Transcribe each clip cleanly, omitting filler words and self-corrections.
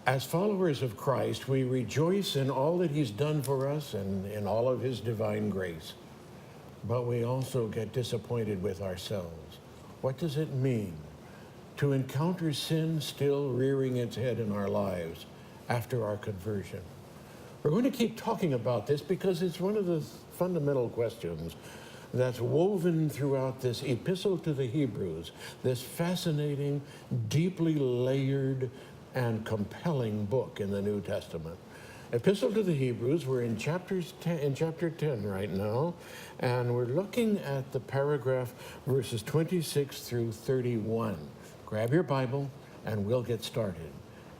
As followers of Christ, we rejoice in all that he's done for us and in all of his divine grace. But we also get disappointed with ourselves. What does it mean to encounter sin still rearing its head in our lives after our conversion? We're going to keep talking about this because it's one of the fundamental questions that's woven throughout this epistle to the Hebrews, this fascinating, deeply layered, and compelling book in the New Testament. Epistle to the Hebrews, we're in chapter 10 right now, and we're looking at the paragraph verses 26 through 31. Grab your Bible, and we'll get started.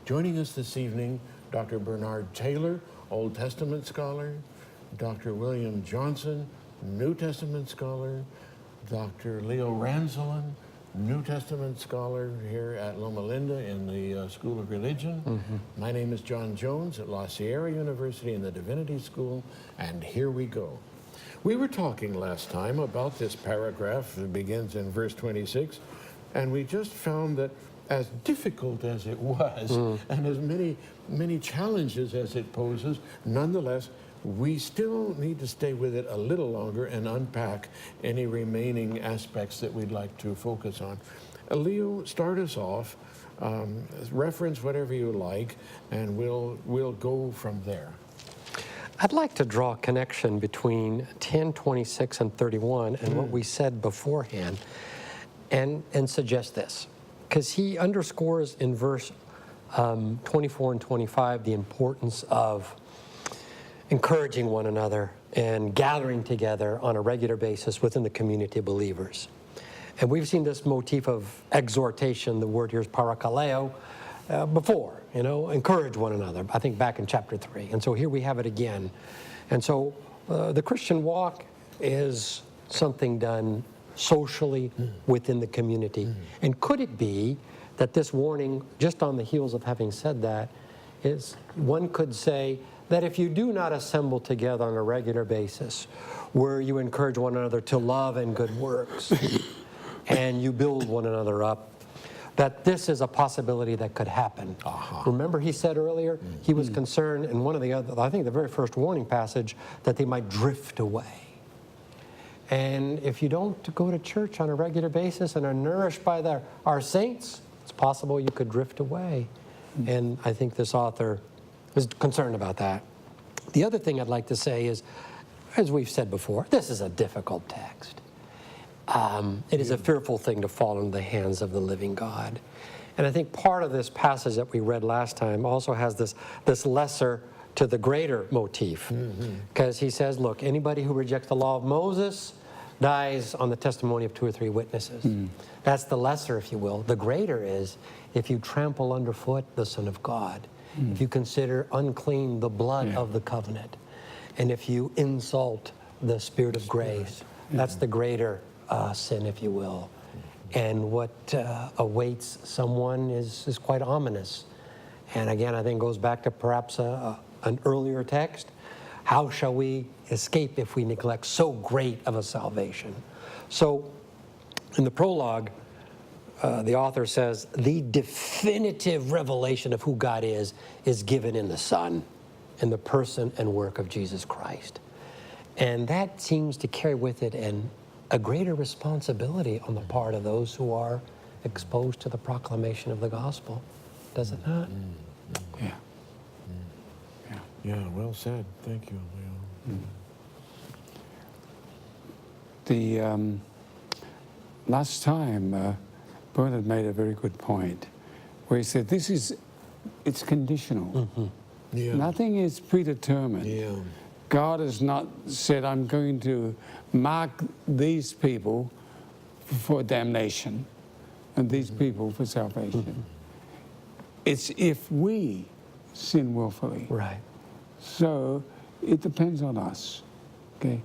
Joining us this evening, Dr. Bernard Taylor, Old Testament scholar, Dr. William Johnson, New Testament scholar, Dr. Leo Ranzelin, New Testament scholar here at Loma Linda in the School of Religion. My name is John Jones at La Sierra University in the Divinity School, and here we go. We were talking last time about this paragraph that begins in verse 26, and we just found that as difficult as it was, and as many challenges as it poses, nonetheless, we still need to stay with it a little longer and unpack any remaining aspects that we'd like to focus on. Leo, start us off, reference whatever you like, and we'll go from there. I'd like to draw a connection between 10, 26, and 31 and what we said beforehand, and suggest this. Because he underscores in verse 24 and 25 the importance of encouraging one another and gathering together on a regular basis within the community of believers. And we've seen this motif of exhortation, the word here is parakaleo, before, encourage one another, I think back in chapter 3. And so here we have it again. And so the Christian walk is something done socially within the community. And could it be that this warning, just on the heels of having said that, is one could say that if you do not assemble together on a regular basis, where you encourage one another to love and good works, and you build one another up, that this is a possibility that could happen. Remember he said earlier, he was concerned in one of the other, I think the very first warning passage, that they might drift away. And if you don't go to church on a regular basis and are nourished by our saints, it's possible you could drift away. And I think this author is concerned about that. The other thing I'd like to say is, as we've said before, this is a difficult text. It is a fearful thing to fall into the hands of the living God. And I think part of this passage that we read last time also has this lesser to the greater motif. Because he says, look, anybody who rejects the law of Moses dies on the testimony of 2 or 3 witnesses. That's the lesser, if you will. The greater is if you trample underfoot the Son of God, if you consider unclean the blood of the covenant, and if you insult the Spirit of grace, that's the greater sin, if you will. And what awaits someone is quite ominous. And again, I think goes back to perhaps an earlier text. How shall we escape if we neglect so great of a salvation? So, in the prologue, the author says, the definitive revelation of who God is given in the Son, in the person and work of Jesus Christ. And that seems to carry with it a greater responsibility on the part of those who are exposed to the proclamation of the gospel. Does it not? Yeah, well said. Thank you, Leo. The last time, Bernard made a very good point, where he said, it's conditional. Nothing is predetermined. God has not said, I'm going to mark these people for damnation and these people for salvation. It's if we sin willfully. Right. So it depends on us. Okay,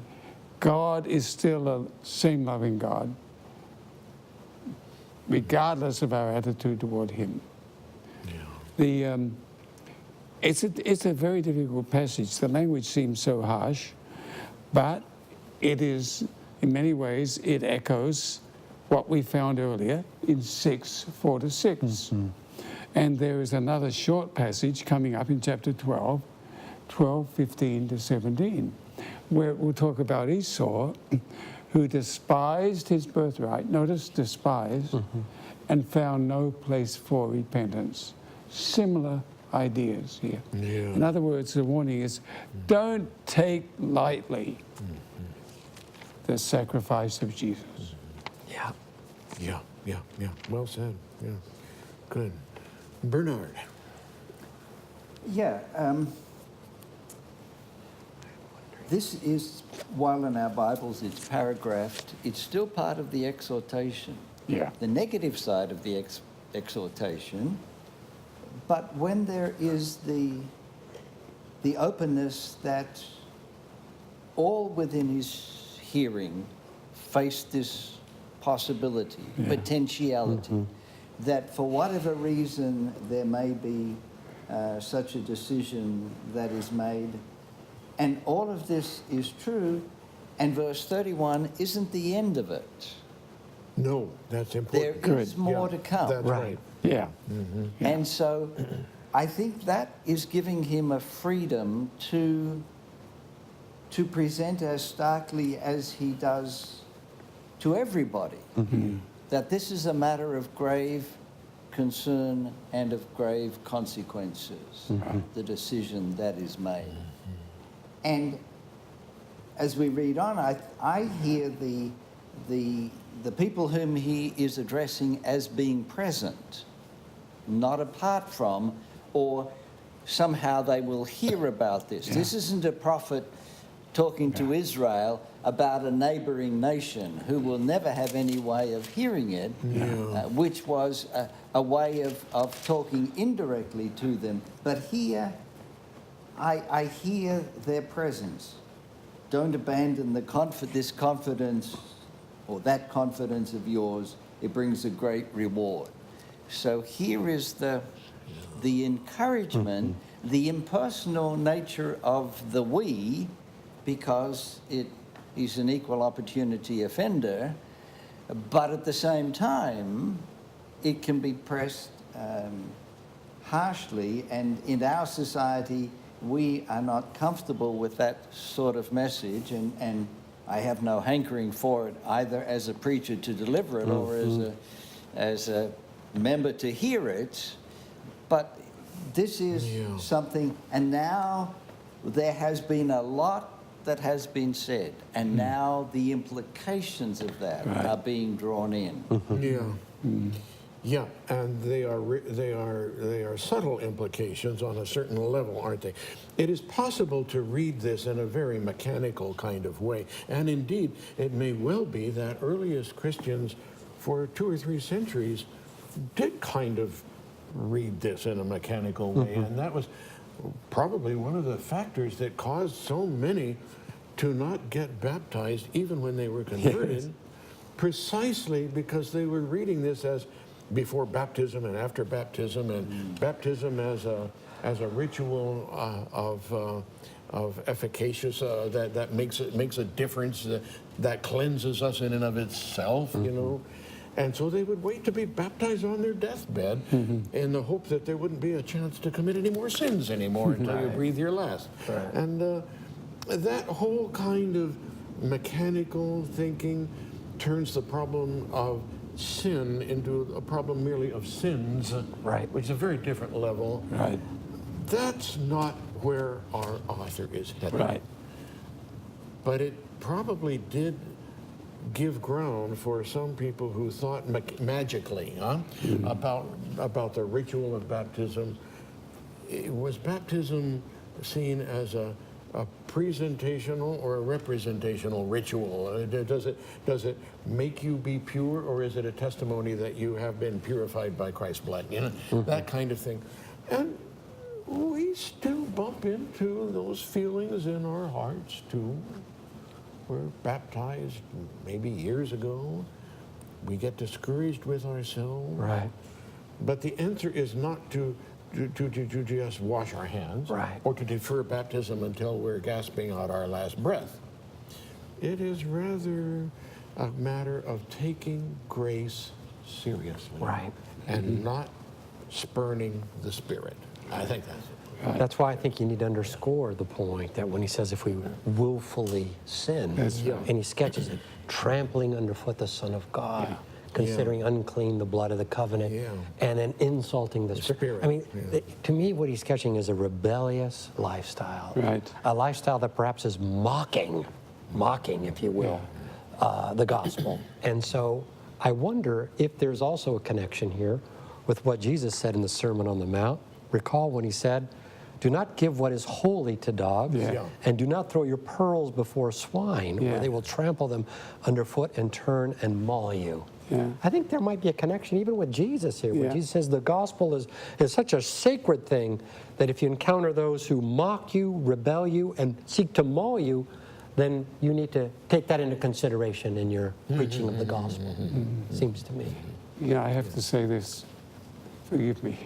God is still a same loving God, regardless of our attitude toward Him. It's a very difficult passage. The language seems so harsh, but it is, in many ways, it echoes what we found earlier in 6:4-6. And there is another short passage coming up in chapter 12, 15 to 17, where we'll talk about Esau, who despised his birthright, notice despised, and found no place for repentance. Similar ideas here. Yeah. In other words, the warning is, don't take lightly the sacrifice of Jesus. Yeah. Yeah. Well said. Yeah. Good. Bernard. Yeah. This is, while in our Bibles it's paragraphed, it's still part of the exhortation. Yeah. The negative side of the exhortation. But when there is the openness that all within his hearing face this possibility, potentiality, that for whatever reason there may be such a decision that is made, and all of this is true, and verse 31 isn't the end of it. No, that's important. There is more to come. That's right. Yeah. And so I think that is giving him a freedom to present as starkly as he does to everybody, that this is a matter of grave concern and of grave consequences, the decision that is made. And as we read on, I hear the people whom he is addressing as being present, not apart from, or somehow they will hear about this. This isn't a prophet talking to Israel about a neighboring nation who will never have any way of hearing it, which was a way of talking indirectly to them. But here, I hear their presence. Don't abandon this confidence or that confidence of yours. It brings a great reward. So here is the encouragement, the impersonal nature of the we, because he's an equal opportunity offender, but at the same time, it can be pressed harshly, and in our society, we are not comfortable with that sort of message, and I have no hankering for it either as a preacher to deliver it or as a member to hear it, but this is something, and now there has been a lot that has been said, and now the implications of that are being drawn in. Yeah, and they are subtle implications on a certain level, aren't they? It is possible to read this in a very mechanical kind of way, and indeed, it may well be that earliest Christians for 2 or 3 centuries did kind of read this in a mechanical way, and that was probably one of the factors that caused so many to not get baptized even when they were converted, precisely because they were reading this as before baptism and after baptism, and baptism as a ritual of efficacious that makes a difference, that cleanses us in and of itself, you know. And so they would wait to be baptized on their deathbed in the hope that there wouldn't be a chance to commit any more sins anymore until you breathe your last. And that whole kind of mechanical thinking turns the problem of sin into a problem merely of sins, which is a very different level. That's not where our author is headed. But it probably did give ground for some people who thought magically about the ritual of baptism. Was baptism seen as a presentational or a representational ritual? Does it make you be pure, or is it a testimony that you have been purified by Christ's blood? You know, that kind of thing. And we still bump into those feelings in our hearts too. We're baptized maybe years ago. We get discouraged with ourselves. But the answer is not to just wash our hands or to defer baptism until we're gasping out our last breath. It is rather a matter of taking grace seriously and not spurning the Spirit. I think that's it. That's why I think you need to underscore the point that when he says if we willfully sin, That's right. and he sketches it, trampling underfoot the Son of God, considering unclean the blood of the covenant, and then insulting the Spirit. I mean, to me, what he's sketching is a rebellious lifestyle. Right. A lifestyle that perhaps is mocking, if you will, the gospel. And so I wonder if there's also a connection here with what Jesus said in the Sermon on the Mount. Recall when he said, do not give what is holy to dogs, and do not throw your pearls before swine, or they will trample them underfoot and turn and maul you. I think there might be a connection even with Jesus here, where Jesus says the gospel is such a sacred thing that if you encounter those who mock you, rebel you, and seek to maul you, then you need to take that into consideration in your preaching of the gospel, seems to me. Yeah, I have to say this, forgive me.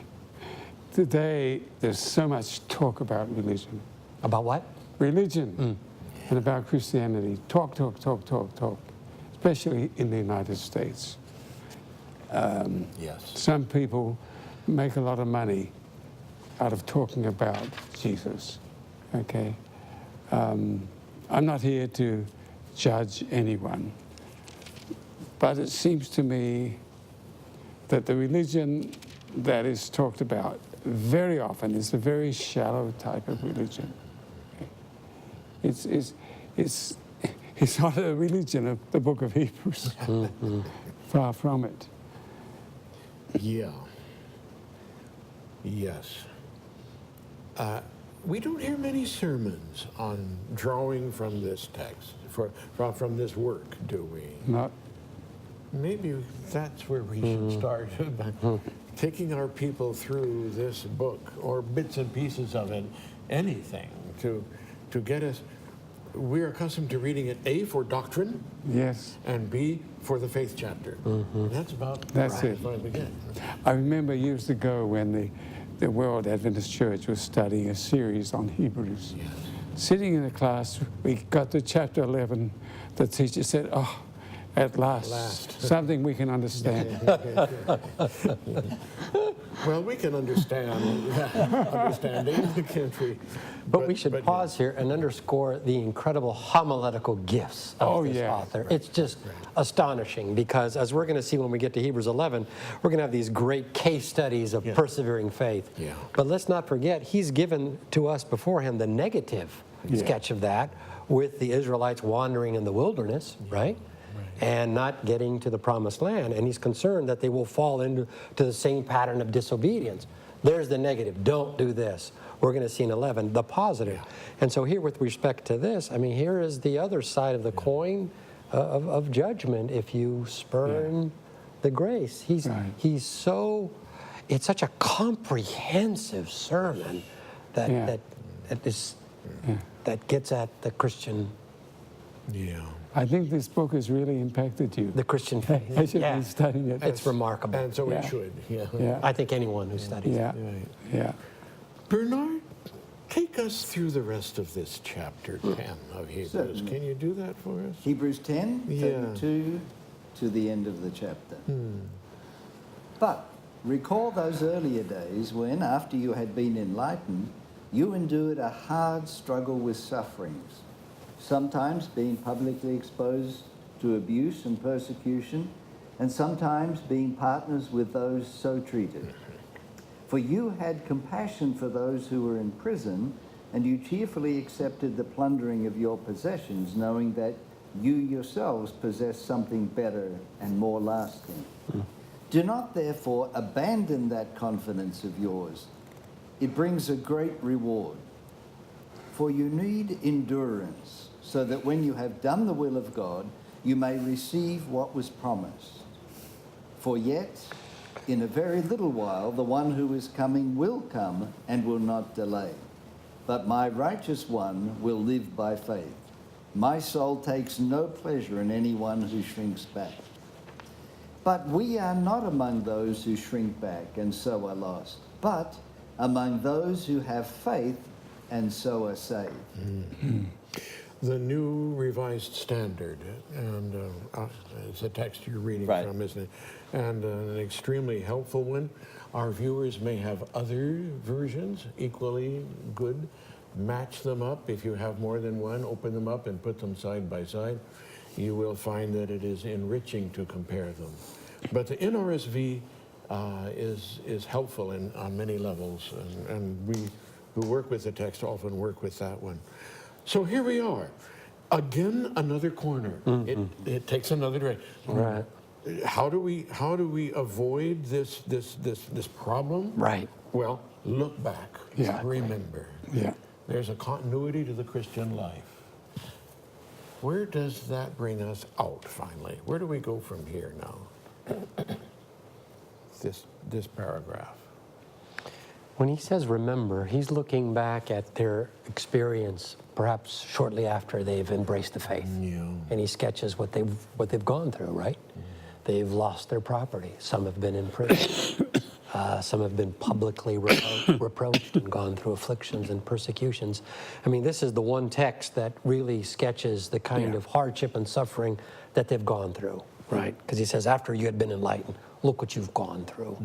Today, there's so much talk about religion. About what? Religion and about Christianity. Talk, especially in the United States. Some people make a lot of money out of talking about Jesus, okay? I'm not here to judge anyone, but it seems to me that the religion that is talked about very often is a very shallow type of religion. It's not a religion of the book of Hebrews. Far from it. Yeah. Yes. We don't hear many sermons on drawing from this text, from this work, do we? Not. Maybe that's where we should start, by taking our people through this book, or bits and pieces of it, anything, to get us. We're accustomed to reading it, A, for doctrine, Yes. and B, for the faith chapter. That's about That's where it. I begin. I remember years ago when the World Adventist Church was studying a series on Hebrews. Sitting in the class, we got to chapter 11. The teacher said, "Oh, at last. Something we can understand." Well, we can understanding, can't we? But we should pause here and underscore the incredible homiletical gifts of this author. It's just astonishing, because as we're going to see when we get to Hebrews 11, we're going to have these great case studies of persevering faith. But let's not forget, he's given to us beforehand the negative sketch of that, with the Israelites wandering in the wilderness, right? And not getting to the promised land. And he's concerned that they will fall into the same pattern of disobedience. There's the negative. Don't do this. We're going to see in 11 the positive. And so here, with respect to this, I mean, here is the other side of the coin of judgment if you spurn the grace. He's so, it's such a comprehensive sermon that gets at the Christian. I think this book has really impacted you. The Christian faith. I should be studying it. It's remarkable. And so we should. I think anyone who studies it. Bernard, take us through the rest of this chapter 10 of Hebrews. Certainly. Can you do that for us? Hebrews 10, 32 to the end of the chapter. But recall those earlier days when, after you had been enlightened, you endured a hard struggle with sufferings, sometimes being publicly exposed to abuse and persecution, and sometimes being partners with those so treated. For you had compassion for those who were in prison, and you cheerfully accepted the plundering of your possessions, knowing that you yourselves possess something better and more lasting. Do not therefore abandon that confidence of yours. It brings a great reward. For you need endurance, so that when you have done the will of God, you may receive what was promised. For yet, in a very little while, the one who is coming will come and will not delay. But my righteous one will live by faith. My soul takes no pleasure in anyone who shrinks back. But we are not among those who shrink back and so are lost, but among those who have faith and so are saved. The New Revised Standard, and it's a text you're reading from, isn't it? And an extremely helpful one. Our viewers may have other versions equally good. Match them up. If you have more than one, open them up and put them side by side. You will find that it is enriching to compare them. But the NRSV is helpful on many levels, and we who work with the text often work with that one. So here we are. Again, another corner. It takes another direction. Right. How do we avoid this problem? Right. Well, look back. Yeah. Remember. Yeah. There's a continuity to the Christian life. Where does that bring us out finally? Where do we go from here now? This paragraph. When he says remember, he's looking back at their experience, perhaps shortly after they've embraced the faith. Yeah. And he sketches what they've gone through, right? They've lost their property. Some have been in prison. Some have been publicly reproached and gone through afflictions and persecutions. I mean, this is the one text that really sketches the kind of hardship and suffering that they've gone through, right? Because he says, after you had been enlightened, look what you've gone through.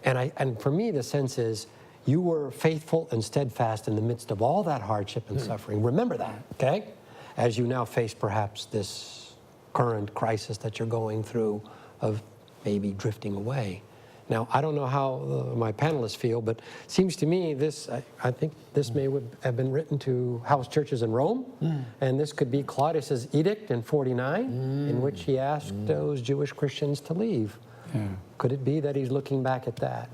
And for me, the sense is, you were faithful and steadfast in the midst of all that hardship and suffering. Remember that, okay? As you now face perhaps this current crisis that you're going through of maybe drifting away. Now, I don't know how my panelists feel, but it seems to me I think this may have been written to house churches in Rome, and this could be Claudius's edict in 49, in which he asked those Jewish Christians to leave. Could it be that he's looking back at that?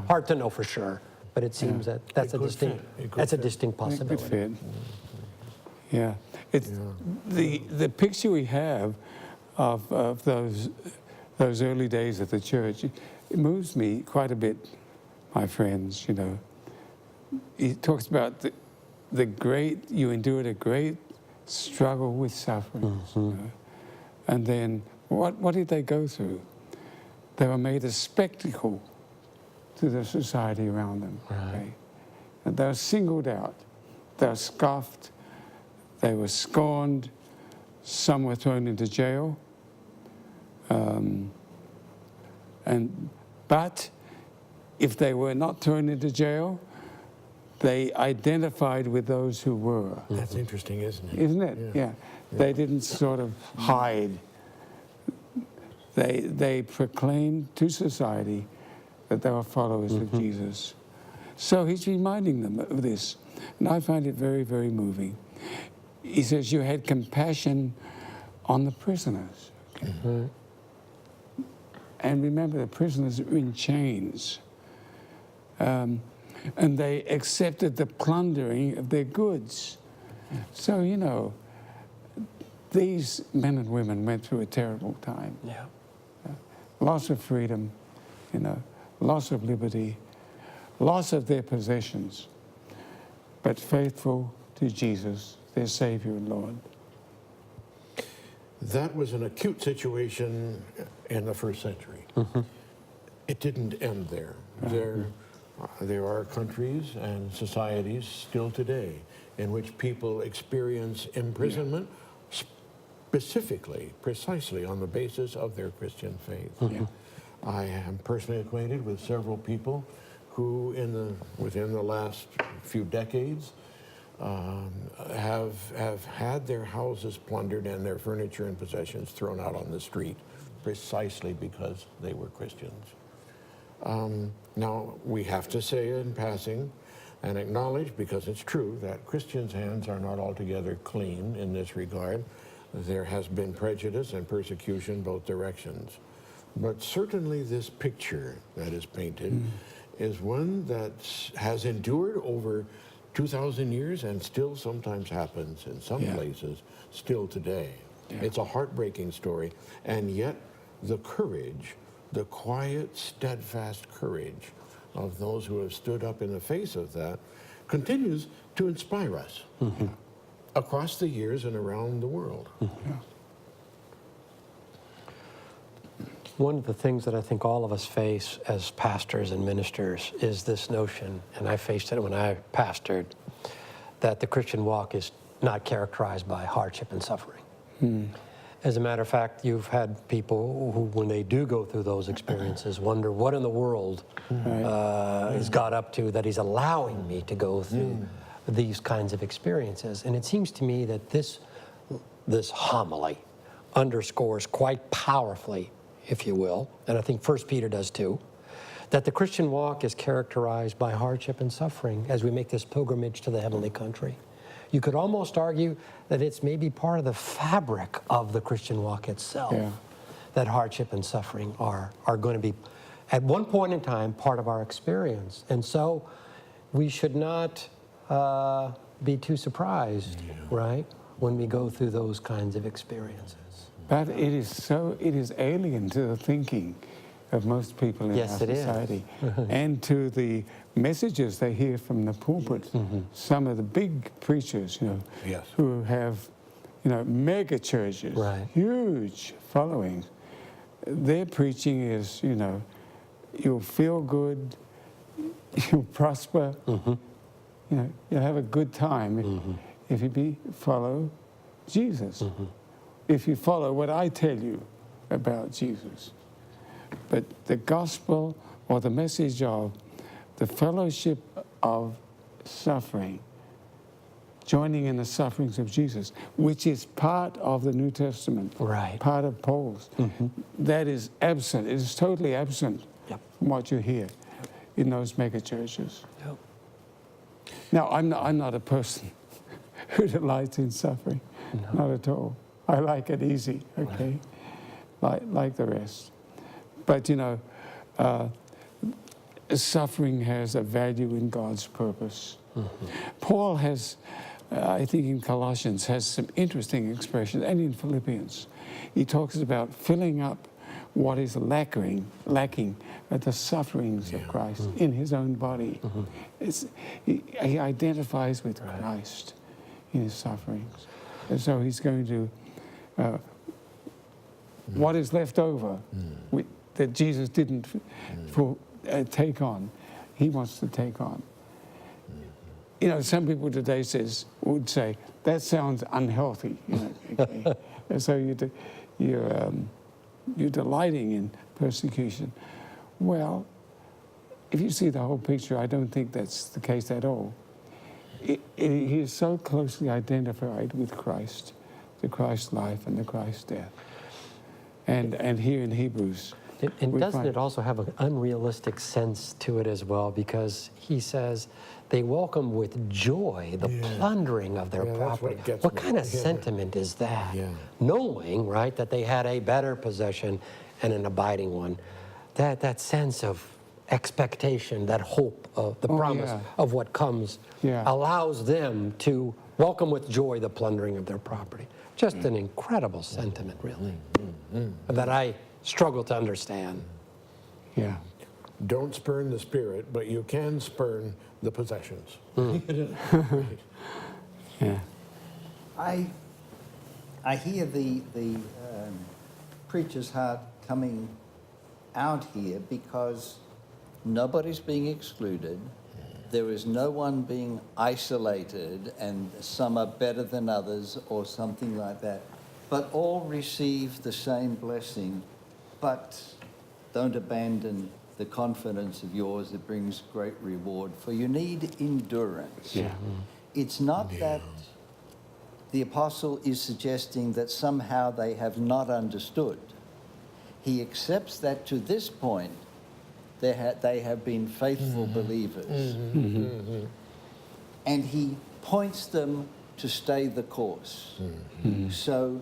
Hard to know for sure, but it seems that that's a distinct possibility. It could fit. Yeah, it's the picture we have of those early days of the church. It moves me quite a bit, my friends. You know, he talks about you endured a great struggle with sufferings, you know? And then what did they go through? They were made a spectacle to the society around them. Okay? And they were singled out. They were scoffed. They were scorned. Some were thrown into jail. But if they were not thrown into jail, they identified with those who were. That's interesting, isn't it? Isn't it? Yeah. They didn't sort of hide. They proclaimed to society that they were followers of Jesus. So he's reminding them of this. And I find it very, very moving. He says, you had compassion on the prisoners. Okay? And remember, the prisoners are in chains. And they accepted the plundering of their goods. So, you know, these men and women went through a terrible time. Yeah. Loss of freedom, you know, loss of liberty, loss of their possessions, but faithful to Jesus, their Savior and Lord. That was an acute situation in the first century. It didn't end there. There are countries and societies still today in which people experience imprisonment precisely on the basis of their Christian faith. I am personally acquainted with several people who within the last few decades have had their houses plundered and their furniture and possessions thrown out on the street precisely because they were Christians. Now, we have to say in passing and acknowledge, because it's true, that Christians' hands are not altogether clean in this regard. There has been prejudice and persecution both directions. But certainly this picture that is painted is one that has endured over 2,000 years and still sometimes happens in some places still today. It's a heartbreaking story, and yet the courage, the quiet, steadfast courage of those who have stood up in the face of that continues to inspire us across the years and around the world. One of the things that I think all of us face as pastors and ministers is this notion, and I faced it when I pastored, that the Christian walk is not characterized by hardship and suffering. As a matter of fact, you've had people who, when they do go through those experiences, wonder what in the world is God up to that he's allowing me to go through these kinds of experiences. And it seems to me that this homily underscores quite powerfully, if you will, and I think 1 Peter does too, that the Christian walk is characterized by hardship and suffering as we make this pilgrimage to the heavenly country. You could almost argue that it's maybe part of the fabric of the Christian walk itself, that hardship and suffering are going to be, at one point in time, part of our experience. And so we should not be too surprised, right, when we go through those kinds of experiences. But it is alien to the thinking of most people in our society, and to the messages they hear from the pulpit. Some of the big preachers, who have, mega churches, huge followings. Their preaching is, you'll feel good, you'll prosper, you'll have a good time if you follow Jesus. If you follow what I tell you about Jesus. But the gospel, or the message of the fellowship of suffering, joining in the sufferings of Jesus, which is part of the New Testament, part of Paul's, that is absent. It is totally absent from what you hear in those mega churches. Now, I'm not a person who delights in suffering, not at all. I like it easy, okay, like the rest. But, suffering has a value in God's purpose. Paul has, I think in Colossians, has some interesting expressions, and in Philippians. He talks about filling up what is lacking at the sufferings of Christ in his own body. He identifies with Christ in his sufferings. And so he's going to, what is left over that Jesus didn't take on, he wants to take on. Some people today would say, that sounds unhealthy. Okay? And so you're delighting in persecution. Well, if you see the whole picture, I don't think that's the case at all. He is so closely identified with Christ, the Christ life and the Christ death. And here in Hebrews, and doesn't it also have an unrealistic sense to it as well? Because he says they welcome with joy the plundering of their property. What kind of sentiment is that? Knowing, right, that they had a better possession and an abiding one. That sense of expectation, that hope of the promise of what comes allows them to welcome with joy the plundering of their property. Just an incredible sentiment, really, that I struggle to understand. Don't spurn the spirit, but you can spurn the possessions. I hear the preacher's heart coming out here because nobody's being excluded. There is no one being isolated and some are better than others or something like that. But all receive the same blessing. But don't abandon the confidence of yours that brings great reward, for you need endurance. It's not that the apostle is suggesting that somehow they have not understood. He accepts that to this point they have been faithful believers. And he points them to stay the course. So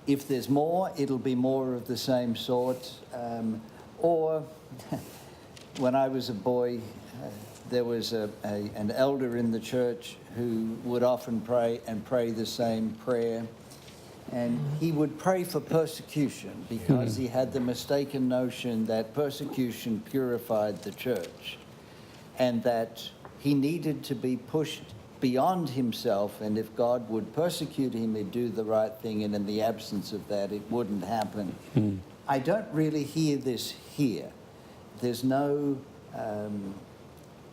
if there's more, it'll be more of the same sort. Or when I was a boy, there was an elder in the church who would often pray the same prayer. And he would pray for persecution because he had the mistaken notion that persecution purified the church and that he needed to be pushed beyond himself, and if God would persecute him, he'd do the right thing, and in the absence of that, it wouldn't happen. I don't really hear this here. There's no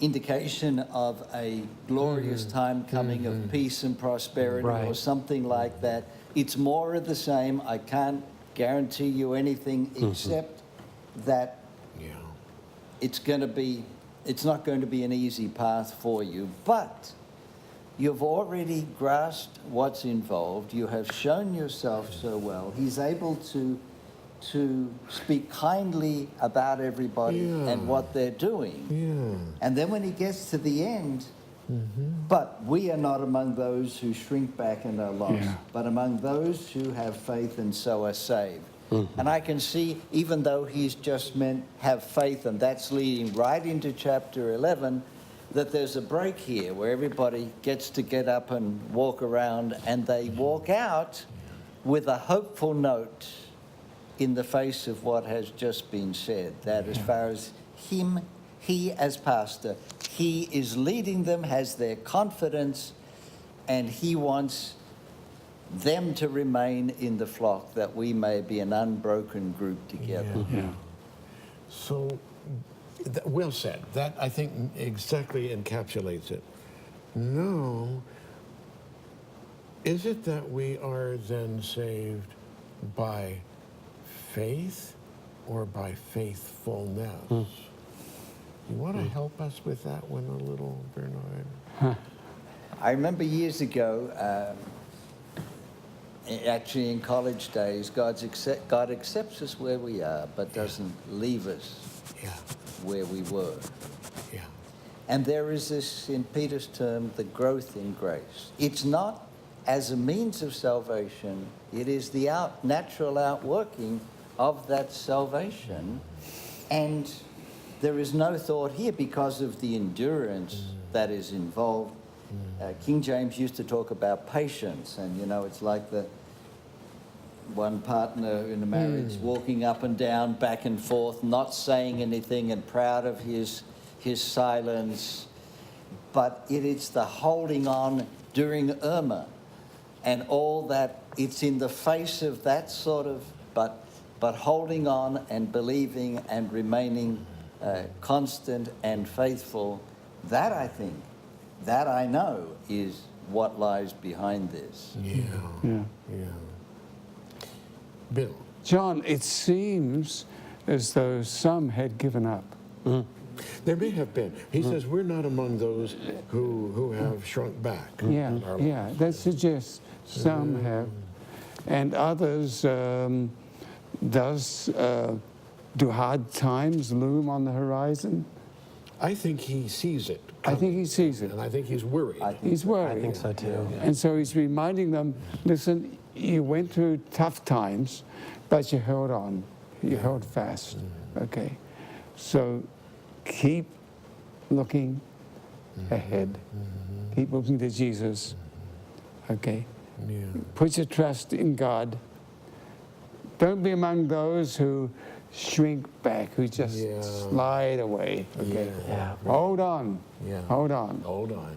indication of a glorious time coming of peace and prosperity or Right. something like that. It's more of the same. I can't guarantee you anything except that Yeah. it's not going to be an easy path for you, but you've already grasped what's involved. You have shown yourself so well. He's able to speak kindly about everybody and what they're doing. Yeah. And then when he gets to the end, but we are not among those who shrink back and are lost, but among those who have faith and so are saved. And I can see, even though he's just meant have faith, and that's leading right into chapter 11, that there's a break here where everybody gets to get up and walk around, and they walk out with a hopeful note in the face of what has just been said, that as far as he as pastor, he is leading them, has their confidence, and he wants them to remain in the flock, that we may be an unbroken group together. Yeah. So, well said. That, I think, exactly encapsulates it. No, is it that we are then saved by faith or by faithfulness? You want to help us with that one a little, Bernard? I remember years ago, actually in college days, God accepts us where we are, but doesn't leave us Yeah. where we were. Yeah. And there is this, in Peter's term, the growth in grace. It's not as a means of salvation, it is the natural outworking of that salvation. And there is no thought here because of the endurance that is involved. King James used to talk about patience, and you know, it's like the one partner in a marriage walking up and down, back and forth, not saying anything and proud of his silence. But it's the holding on during Irma and all that. It's in the face of that sort of, but holding on and believing and remaining constant and faithful. That, I think, that I know is what lies behind this. Yeah. Yeah. Yeah. Bill. John, it seems as though some had given up. There may have been. He says we're not among those who have shrunk back. Yeah, in our yeah. lives. That suggests some have, and others do hard times loom on the horizon? I think he sees it. I think he sees it. And I think he's worried. He's worried. I think so too. And so he's reminding them, listen, you went through tough times, but you held on. You held fast. Okay. So keep looking ahead. Keep looking to Jesus. Okay. Yeah. Put your trust in God. Don't be among those who shrink back, who just Yeah. slide away. Okay. Yeah. Hold on. Yeah. Hold on. Hold on.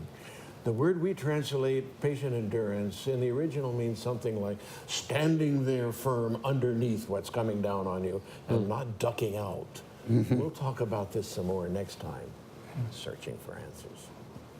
The word we translate patient endurance in the original means something like standing there firm underneath what's coming down on you and not ducking out. We'll talk about this some more next time. Searching for Answers.